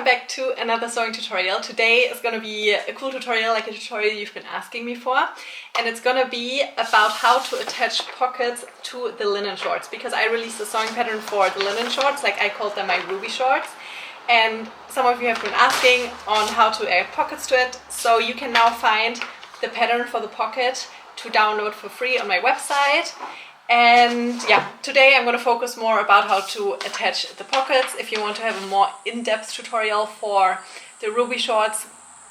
welcome back to another sewing tutorial. Today is going to be a cool tutorial, like a tutorial you've been asking me for, and it's going to be about how to attach pockets to the linen shorts, because I released a sewing pattern for the linen shorts, like I called them my ruby shorts, and some of you have been asking on how to add pockets to it, so you can now find the pattern for the pocket to download for free on my website. And yeah, today I'm going to focus more about how to attach the pockets. If you want to have a more in-depth tutorial for the ruby shorts,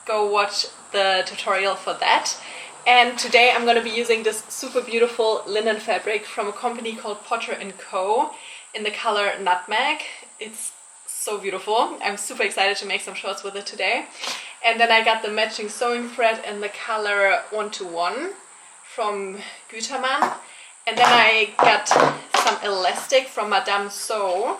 go watch the tutorial for that. And today I'm going to be using this super beautiful linen fabric from a company called Potter & Co. in the color Nutmeg. It's so beautiful. I'm super excited to make some shorts with it today. And then I got the matching sewing thread in the color 121 from Gütermann. And then I got some elastic from Madame Sew,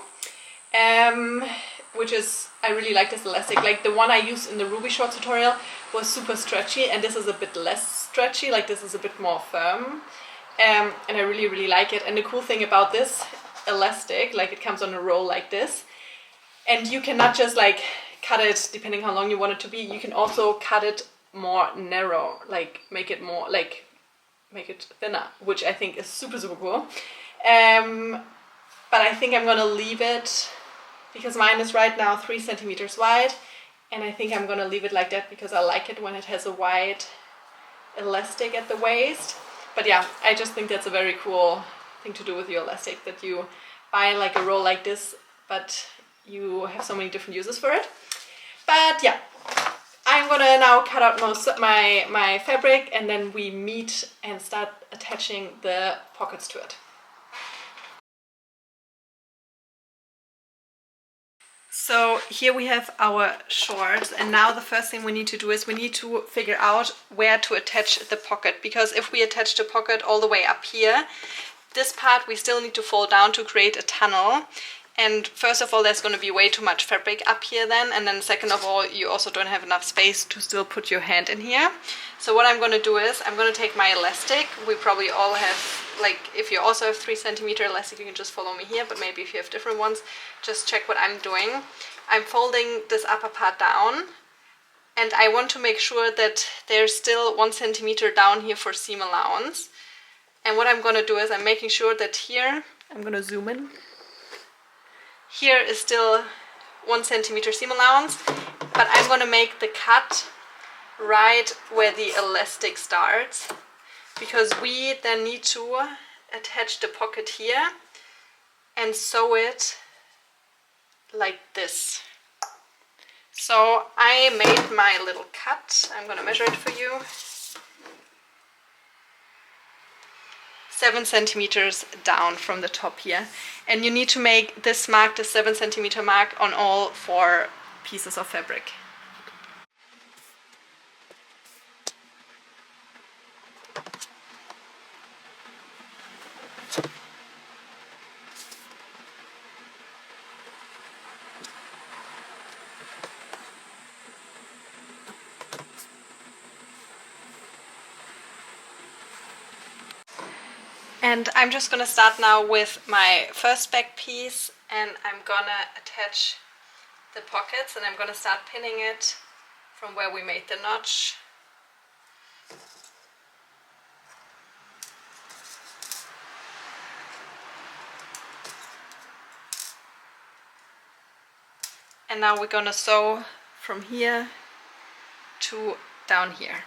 which is, I really like this elastic. Like the one I used in the ruby short tutorial was super stretchy, and this is a bit less stretchy, like this is a bit more firm. And I really like it. And the cool thing about this elastic, like it comes on a roll like this, and you cannot just like cut it depending how long you want it to be. You can also cut it more narrow, like make it more like make it thinner, which I think is super cool. But I think I'm gonna leave it because mine is right now 3 centimeters wide, and I think I'm gonna leave it like that because I like it when it has a wide elastic at the waist. But yeah, I just think that's a very cool thing to do with your elastic, that you buy like a roll like this, but you have so many different uses for it. But yeah, I'm gonna now cut out my fabric, and then we meet and start attaching the pockets to it. So here we have our shorts, and now the first thing we need to do is we need to figure out where to attach the pocket, because if we attach the pocket all the way up here, this part we still need to fold down to create a tunnel. And first of all, there's going to be way too much fabric up here then, and then second of all, you also don't have enough space to still put your hand in here. So what I'm going to do is I'm going to take my elastic. We probably all have, like if you also have 3 centimeter elastic, you can just follow me here, but maybe if you have different ones, just check what I'm doing. I'm folding this upper part down, and I want to make sure that there's still 1 centimeter down here for seam allowance. And what I'm going to do is I'm making sure that here, I'm going to zoom in. Here is still 1 centimeter seam allowance, but I'm going to make the cut right where the elastic starts, because we then need to attach the pocket here and sew it like this. So I made my little cut. I'm going to measure it for you. 7 centimeters down from the top here, and you need to make this mark, the 7 centimeter mark, on all 4 pieces of fabric. And I'm just going to start now with my first back piece, and I'm going to attach the pockets, and I'm going to start pinning it from where we made the notch. And now we're going to sew from here to down here.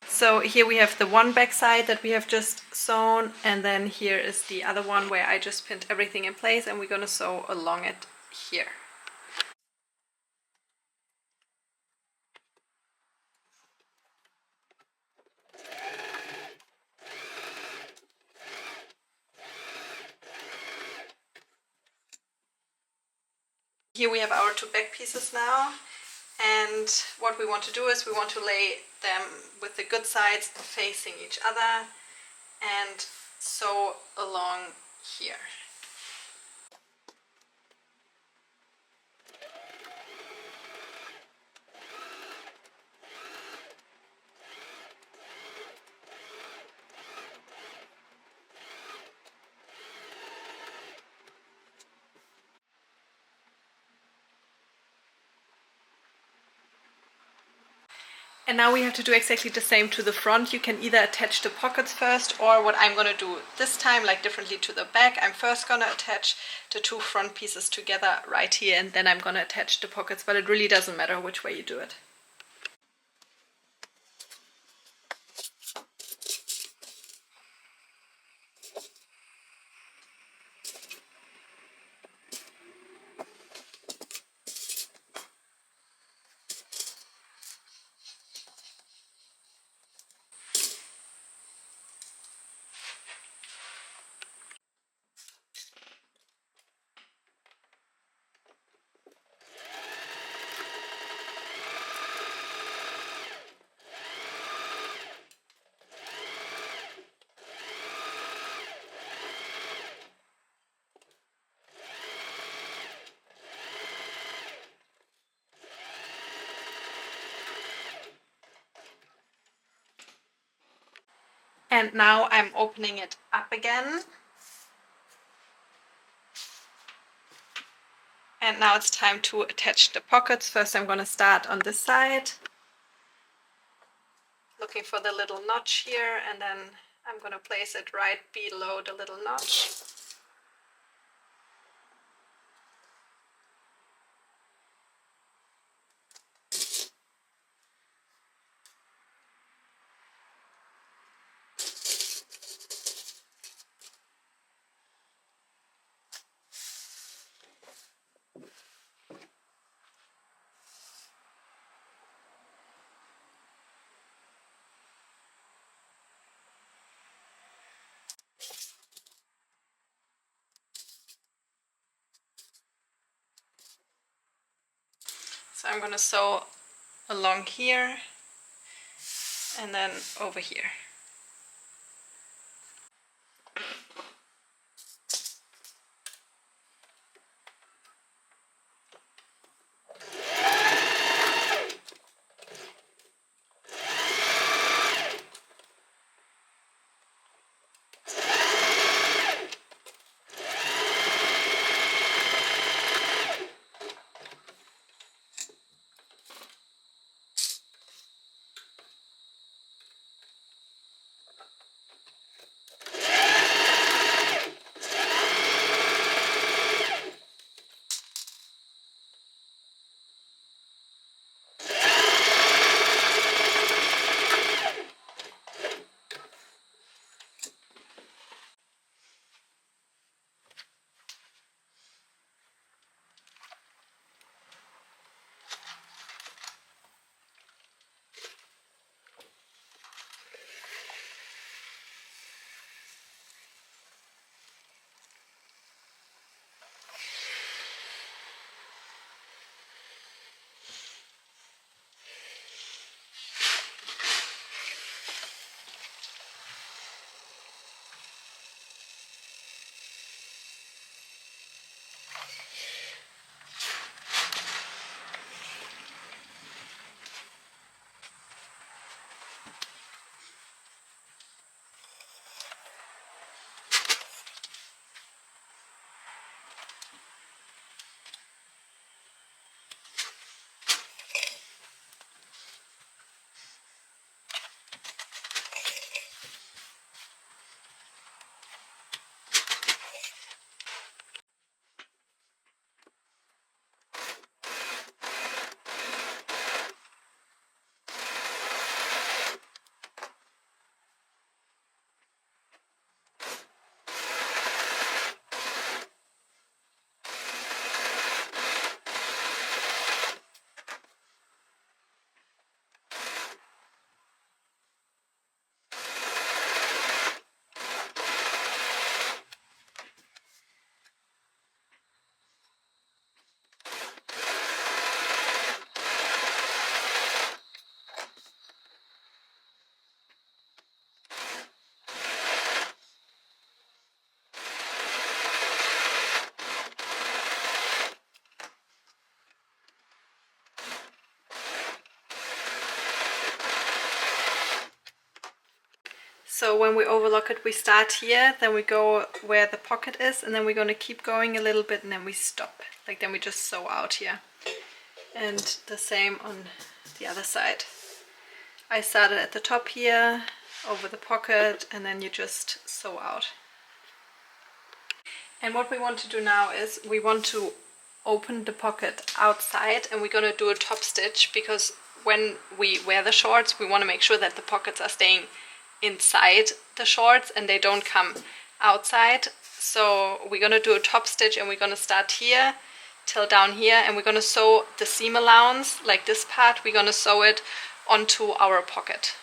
So here we have the one back side that we have just sewn, and then here is the other one where I just pinned everything in place, and we're going to sew along it here. Here we have our 2 back pieces now, and what we want to do is we want to lay them with the good sides facing each other and sew along here. And now we have to do exactly the same to the front. You can either attach the pockets first, or what I'm gonna do this time, like differently to the back, I'm first gonna attach the two front pieces together right here, and then I'm gonna attach the pockets, but it really doesn't matter which way you do it. And now I'm opening it up again. And now it's time to attach the pockets. First I'm going to start on this side, looking for the little notch here, and then I'm going to place it right below the little notch. So I'm going to sew along here and then over here. So when we overlock it, we start here, then we go where the pocket is, and then we're going to keep going a little bit, and then we stop. Like then we just sew out here. And the same on the other side. I started at the top here, over the pocket, and then you just sew out. And what we want to do now is we want to open the pocket outside, and we're going to do a top stitch because when we wear the shorts we want to make sure that the pockets are staying inside the shorts and they don't come outside. So we're going to do a top stitch, and we're going to start here till down here, and we're going to sew the seam allowance, like this part, we're going to sew it onto our pocket.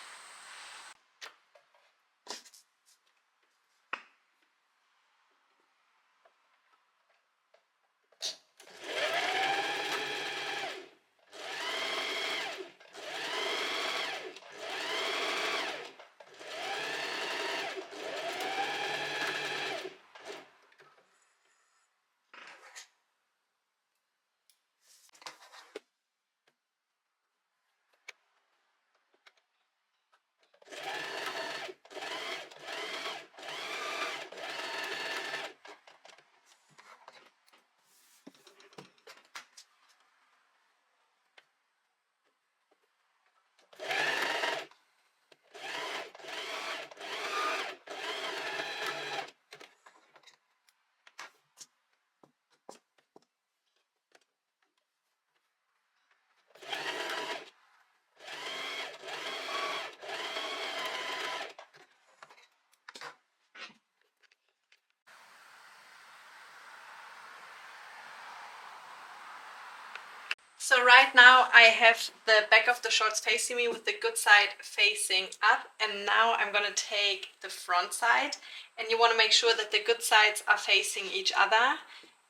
So right now I have the back of the shorts facing me with the good side facing up, and now I'm going to take the front side, and you want to make sure that the good sides are facing each other.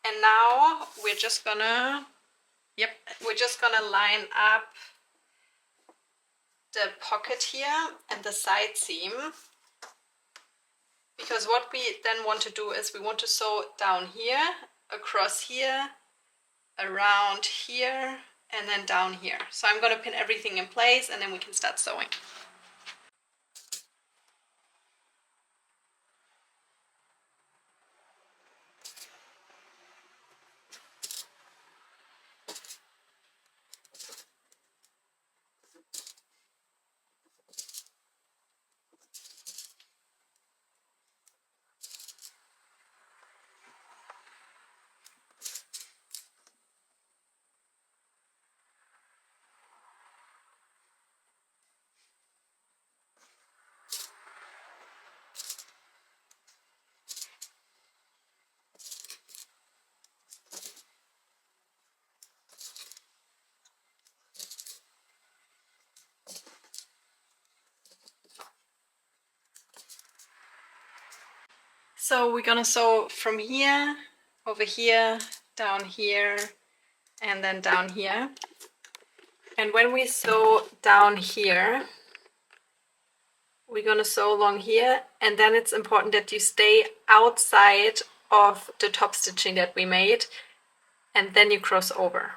And now we're just gonna, we're just gonna line up the pocket here and the side seam, because what we then want to do is we want to sew down here, across here, around here, and then down here. So I'm going to pin everything in place, and then we can start sewing. So we're gonna sew from here, over here, down here, and then down here. And when we sew down here, we're gonna sew along here, and then it's important that you stay outside of the top stitching that we made, and then you cross over.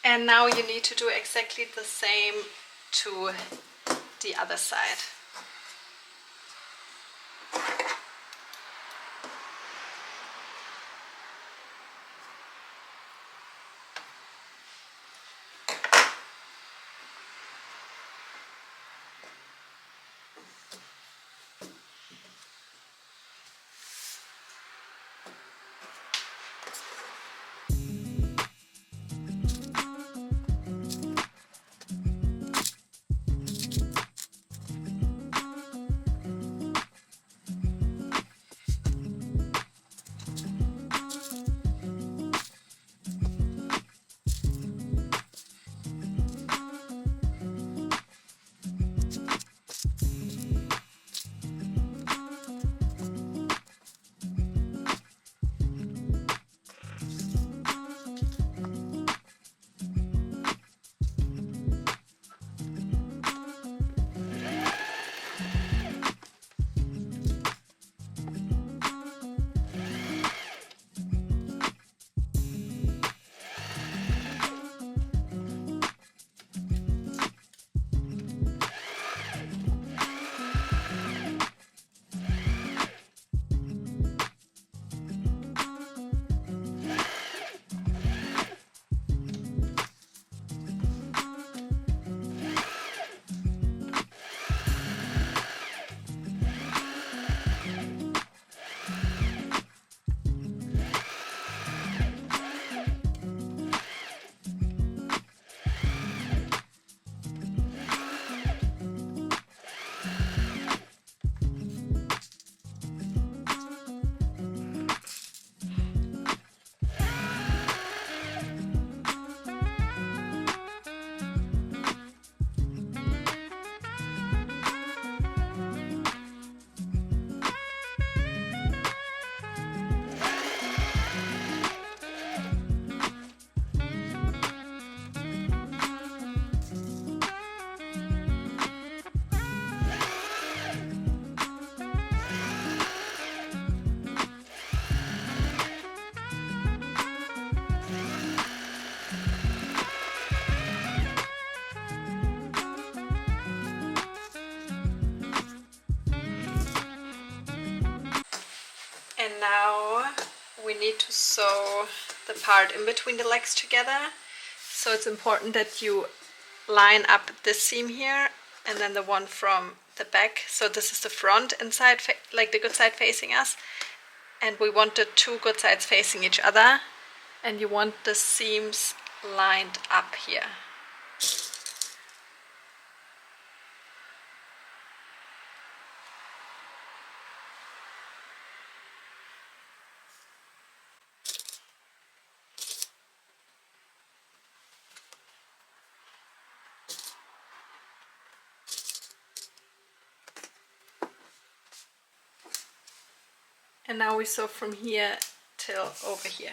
And now you need to do exactly the same to the other side. And now we need to sew the part in between the legs together. So it's important that you line up this seam here and then the one from the back. So this is the front inside, like the good side facing us. And we want the two good sides facing each other. And you want the seams lined up here. And now we sew from here till over here.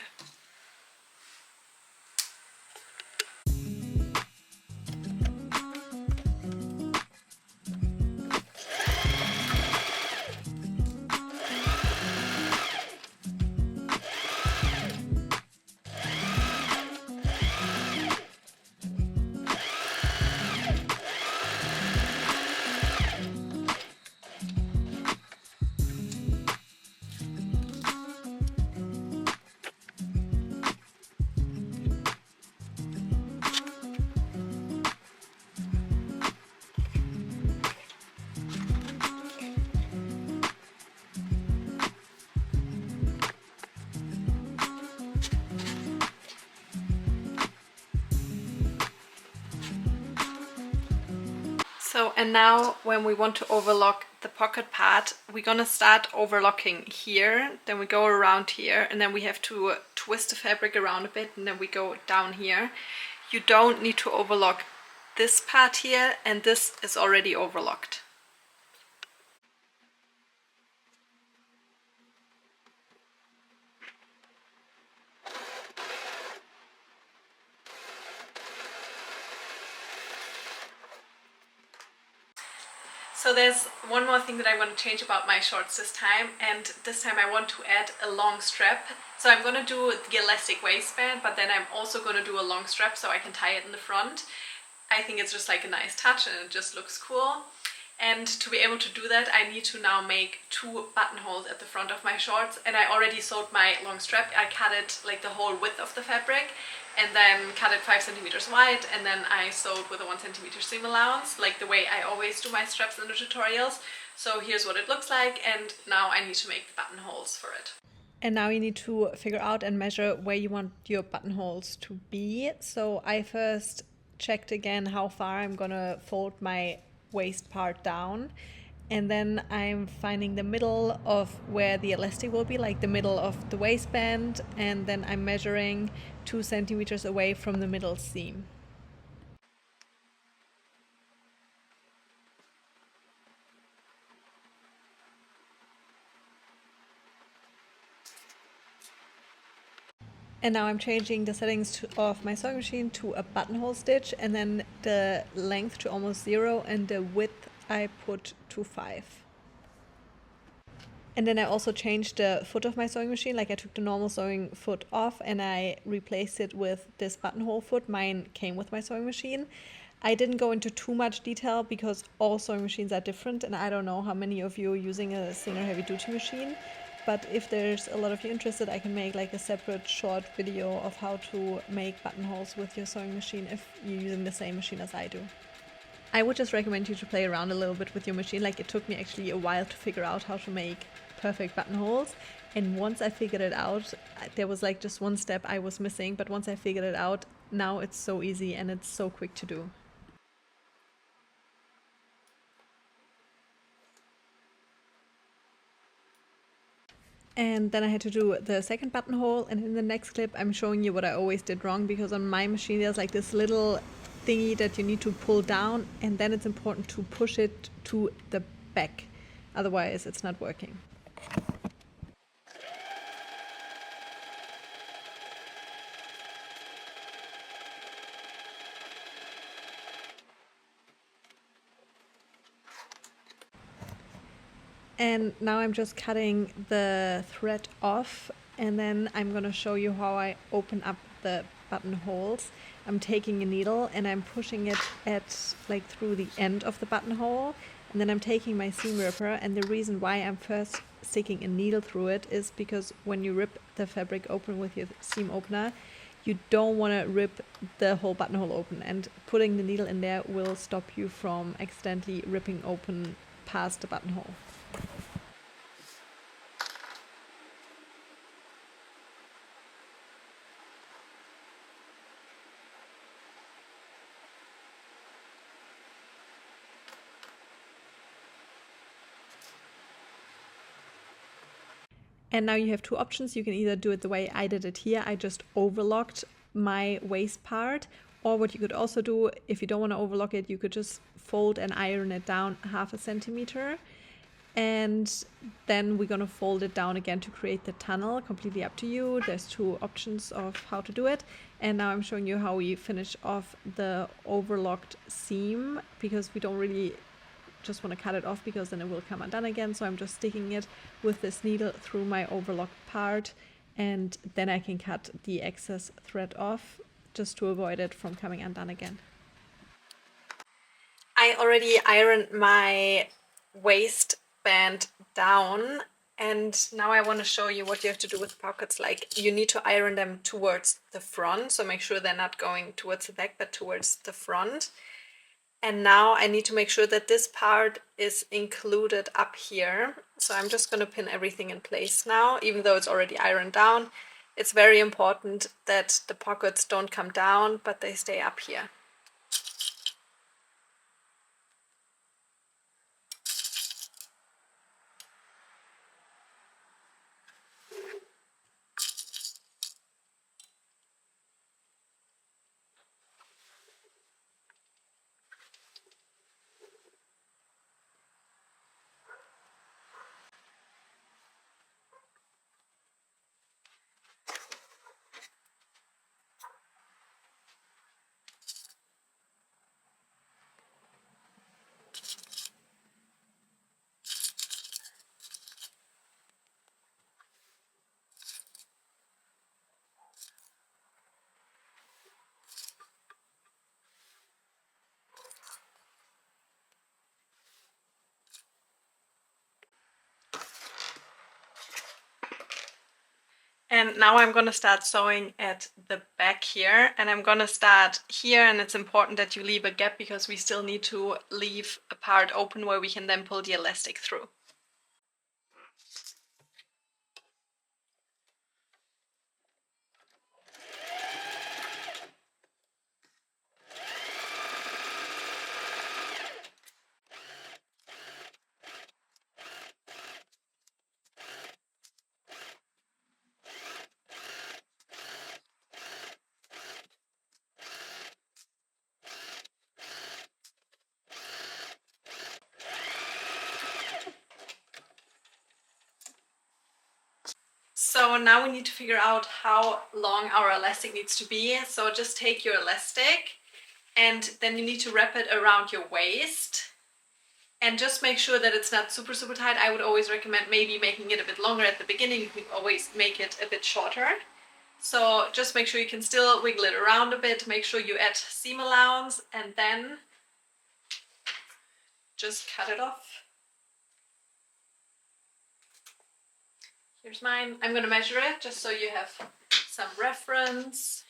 So, and now when we want to overlock the pocket part, we're gonna start overlocking here, then we go around here, and then we have to twist the fabric around a bit, and then we go down here. You don't need to overlock this part here, and this is already overlocked. So there's one more thing that I want to change about my shorts this time, and this time I want to add a long strap. So I'm going to do the elastic waistband, but then I'm also going to do a long strap so I can tie it in the front. I think it's just like a nice touch and it just looks cool. And to be able to do that, I need to now make 2 buttonholes at the front of my shorts, and I already sewed my long strap. I cut it like the whole width of the fabric and then cut it 5 centimeters wide, and then I sewed with a 1 centimeter seam allowance, like the way I always do my straps in the tutorials. So here's what it looks like, and now I need to make the buttonholes for it. And now you need to figure out and measure where you want your buttonholes to be. So I first checked again how far I'm gonna fold my waist part down, and then I'm finding the middle of where the elastic will be, like the middle of the waistband, and then I'm measuring 2 centimeters away from the middle seam. And now I'm changing the settings of my sewing machine to a buttonhole stitch, and then the length to almost 0 and the width I put to 5. And then I also changed the foot of my sewing machine, like I took the normal sewing foot off and I replaced it with this buttonhole foot. Mine came with my sewing machine. I didn't go into too much detail because all sewing machines are different, and I don't know how many of you are using a Singer heavy duty machine. But if there's a lot of you interested, I can make like a separate short video of how to make buttonholes with your sewing machine if you're using the same machine as I do. I would just recommend you to play around a little bit with your machine. Like, it took me actually a while to figure out how to make perfect buttonholes. And once I figured it out, there was like just one step I was missing. But once I figured it out, now it's so easy and it's so quick to do. And then I had to do the second buttonhole, and in the next clip I'm showing you what I always did wrong, because on my machine there's like this little thingy that you need to pull down, and then it's important to push it to the back, otherwise it's not working. And now I'm just cutting the thread off, and then I'm gonna show you how I open up the buttonholes. I'm taking a needle and I'm pushing it at like through the end of the buttonhole, and then I'm taking my seam ripper, and the reason why I'm first sticking a needle through it is because when you rip the fabric open with your seam opener, you don't want to rip the whole buttonhole open, and putting the needle in there will stop you from accidentally ripping open past the buttonhole. And now you have 2 options. You can either do it the way I did it here. I just overlocked my waist part. Or what you could also do, if you don't want to overlock it, you could just fold and iron it down 0.5 centimeter. And then we're going to fold it down again to create the tunnel. Completely up to you. There's 2 options of how to do it. And now I'm showing you how we finish off the overlocked seam, because we don't really just want to cut it off, because then it will come undone again. So I'm just sticking it with this needle through my overlocked part, and then I can cut the excess thread off just to avoid it from coming undone again. I already ironed my waistband down, and now I want to show you what you have to do with pockets. Like, you need to iron them towards the front, so make sure they're not going towards the back but towards the front. And now I need to make sure that this part is included up here. So I'm just going to pin everything in place now, even though it's already ironed down. It's very important that the pockets don't come down, but they stay up here. And now I'm gonna start sewing at the back here, and I'm gonna start here, and it's important that you leave a gap because we still need to leave a part open where we can then pull the elastic through. So now we need to figure out how long our elastic needs to be. So just take your elastic and then you need to wrap it around your waist. And just make sure that it's not super, super tight. I would always recommend maybe making it a bit longer at the beginning. You can always make it a bit shorter. So just make sure you can still wiggle it around a bit. Make sure you add seam allowance and then just cut it off. Here's mine. I'm gonna measure it just so you have some reference.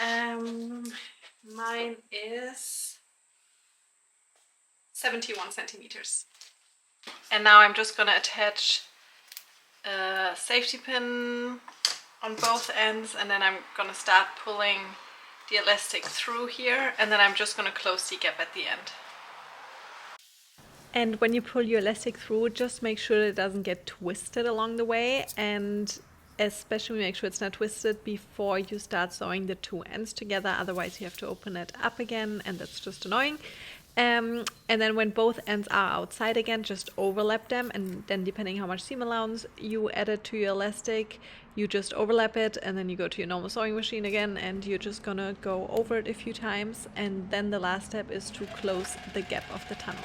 Mine is 71 centimeters. And now I'm just gonna attach a safety pin on both ends, and then I'm gonna start pulling the elastic through here, and then I'm just gonna close the gap at the end. And when you pull your elastic through, just make sure it doesn't get twisted along the way, and especially make sure it's not twisted before you start sewing the two ends together, otherwise you have to open it up again and that's just annoying. And then when both ends are outside again, just overlap them, and then depending how much seam allowance you added to your elastic, you just overlap it, and then you go to your normal sewing machine again and you're just gonna go over it a few times, and then the last step is to close the gap of the tunnel.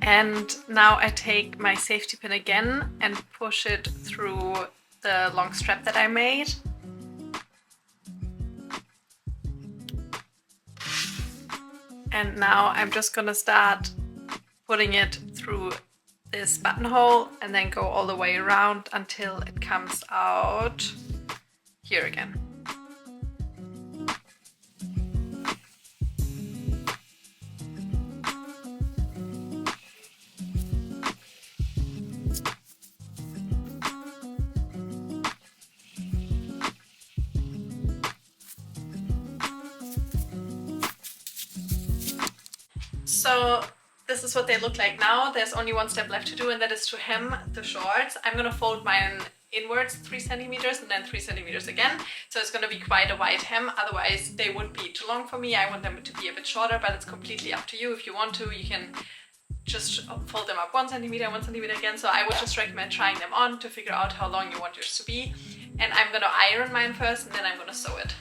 And now I take my safety pin again and push it through the long strap that I made. And now I'm just gonna start putting it through this buttonhole and then go all the way around until it comes out here again. So this is what they look like now. There's only one step left to do, and that is to hem the shorts. I'm gonna fold mine inwards 3 centimeters and then 3 centimeters again. So it's gonna be quite a wide hem, otherwise they would be too long for me. I want them to be a bit shorter, but it's completely up to you. If you want to, you can just fold them up 1 centimeter and 1 centimeter again. So I would just recommend trying them on to figure out how long you want yours to be. And I'm gonna iron mine first and then I'm gonna sew it.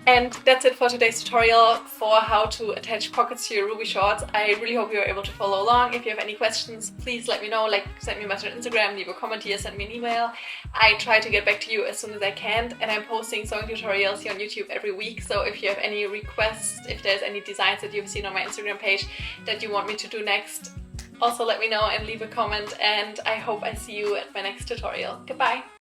And that's it for today's tutorial for how to attach pockets to your Ruby shorts. I really hope you were able to follow along. If you have any questions, please let me know. Like, send me a message on Instagram, leave a comment here, send me an email. I try to get back to you as soon as I can, and I'm posting sewing tutorials here on YouTube every week. So if you have any requests, if there's any designs that you've seen on my Instagram page that you want me to do next, also let me know and leave a comment, and I hope I see you at my next tutorial. Goodbye!